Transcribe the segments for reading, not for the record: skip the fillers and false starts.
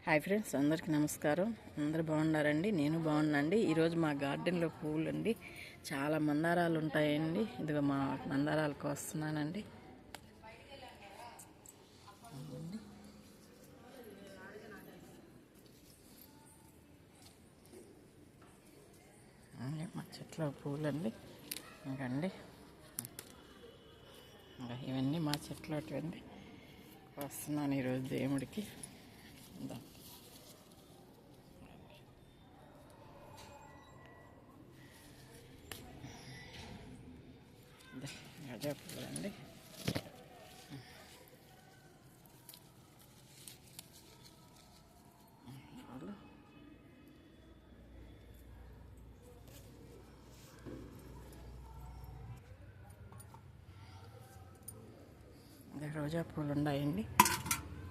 Hi friends, అందరికీ నమస్కారం. అందరూ బాగున్నారండి? నేను బాగున్నాండి. ఈరోజు మా గార్డెన్లో పువ్వులు అండి, చాలా మందారాలు ఉంటాయండి. ఇదిగో మా మందారాలకు వస్తున్నానండి. మా చెట్ల పువ్వులండి, ఇంకండి ఇవన్నీ మా చెట్లు అటువంటి వస్తున్నాను ఈరోజు దేవుడికి. అదే పువ్వులండి. ఇంకా రోజా పూలు ఉన్నాయండి.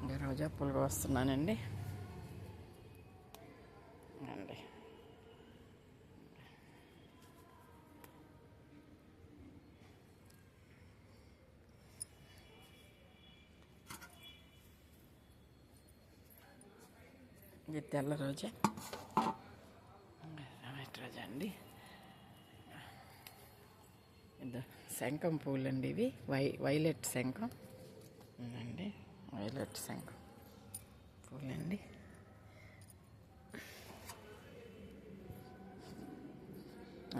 ఇంకా రోజా పూలు వస్తున్నానండి. అండి ఇది తెల్ల రోజా, వైట్ రోజా అండి. ఇది శంఖం పూలండి. ఇవి వైలెట్ శంఖం అండి. వైలెట్ శంఖం పూలండి.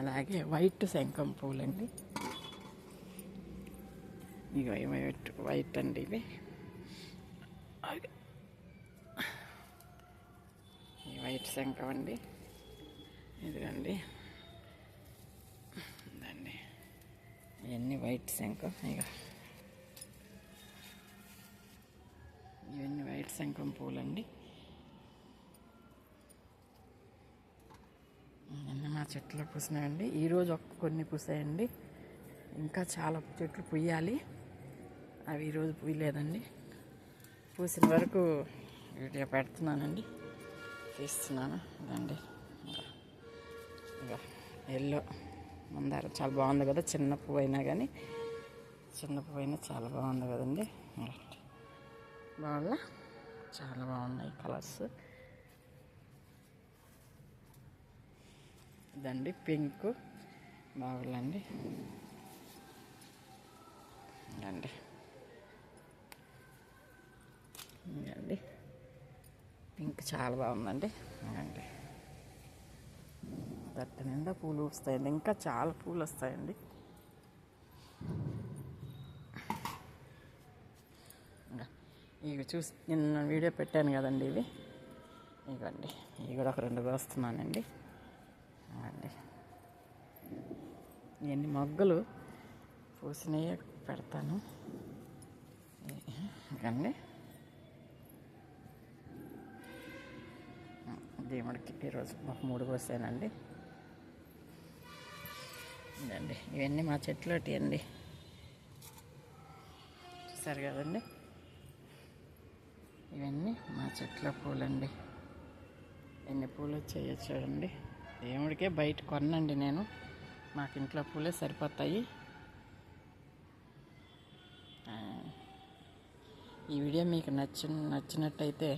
అలాగే వైట్ శంఖం పూలండి. ఇక వైట్ అండి. ఇవి ఈ వైట్ శంఖం అండి. ఇదిగండి, ఇదండి, ఇవన్నీ వైట్ శంఖం. ఇవన్నీ వైట్ శంఖం పూలండి. ఇవన్నీ మా చెట్లు పూసినాయండి. ఈరోజు కొన్ని పూసాయండి. ఇంకా చాలా చెట్లు పూయాలి. అవి ఈరోజు పూయలేదండి. పూసిన వరకు వీడియో పెడుతున్నానండి, తీస్తున్నాను. ఇదండి, ఇక ఎల్లో మందారం చాలా బాగుంది కదా. చిన్న పువ్వు అయినా కానీ, చిన్న పువ్వు అయినా చాలా బాగుంది కదండి. బాగుందా? చాలా బాగున్నాయి కలర్స్. ఇదండి పింక్ బాగుందండి. ఇదండి, ఇదండి పింక్ చాలా బాగుందండి. ఇదండి, గట్ట నిండా పూలు వస్తాయండి. ఇంకా చాలా పూలు వస్తాయండి. ఇవి చూసి నిన్న వీడియో పెట్టాను కదండి. ఇవ్వండి, ఇవి కూడా ఒక 2 వస్తున్నానండి. అండి, ఇవన్నీ మొగ్గలు పూసినవి పెడతాను. ఇకండి దేవుడికి ఈరోజు ఒక 3 కోసానండి. ఇదండి, ఇవన్నీ మా చెట్లు అండి. చూసారు కదండి, ఇవన్నీ మా చెట్ల పూలండి. ఎన్ని పూలు వచ్చాయో చూడండి. దేవుడికే బయట కొనండి నేను, మాకు ఇంట్లో పూలే సరిపోతాయి. ఈ వీడియో మీకు నచ్చినట్టయితే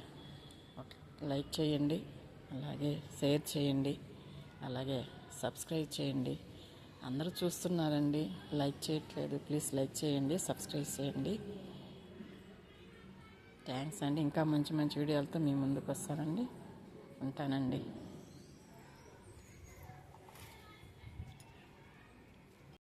ఒక లైక్ చేయండి, అలాగే షేర్ చేయండి, అలాగే సబ్స్క్రైబ్ చేయండి. అందరూ చూస్తున్నారండి, లైక్ చేయట్లేదు. ప్లీజ్ లైక్ చేయండి, సబ్స్క్రైబ్ చేయండి. థ్యాంక్స్ అండి. ఇంకా మంచి మంచి వీడియోలతో మీ ముందుకు వస్తానండి. ఉంటానండి.